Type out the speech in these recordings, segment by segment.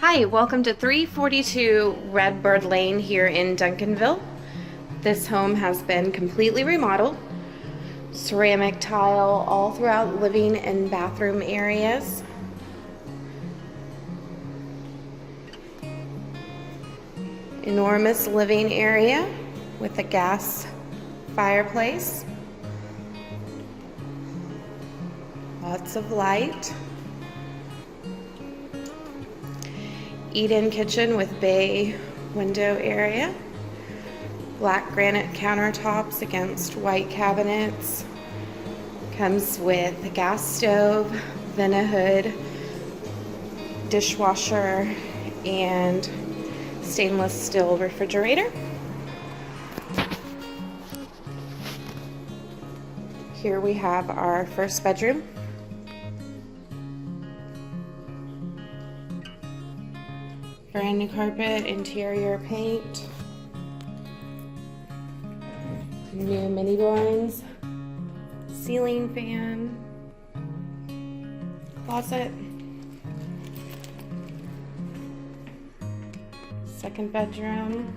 Hi, welcome to 342 Redbird Lane here in Duncanville. This home has been completely remodeled. Ceramic tile all throughout living and bathroom areas. Enormous living area with a gas fireplace. Lots of light. Eat-in kitchen with bay window area. Black granite countertops against white cabinets. Comes with a gas stove, Vent-A-Hood, dishwasher, and stainless steel refrigerator. Here we have our first bedroom. Brand new carpet, interior paint, new mini blinds, ceiling fan, closet, second bedroom,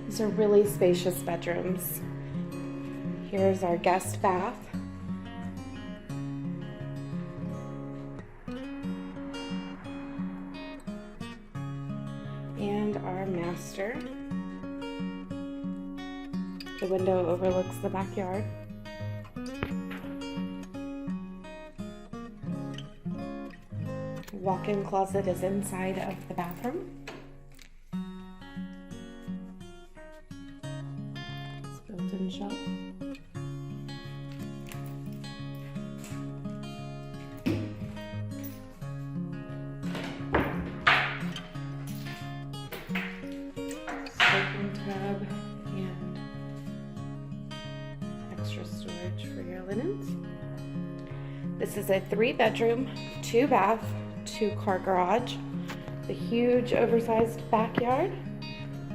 these are really spacious bedrooms. Here's our guest bath. And our master. The window overlooks the backyard. Walk-in closet is inside of the bathroom. It's built-in shelf. Tub and extra storage for your linens. This is a 3-bedroom, 2-bath, 2-car garage. The huge oversized backyard.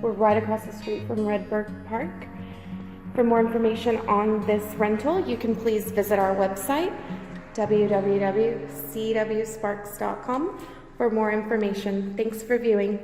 We're right across the street from Redbird Park. For more information on this rental, you can please visit our website, www.cwsparks.com, for more information. Thanks for viewing.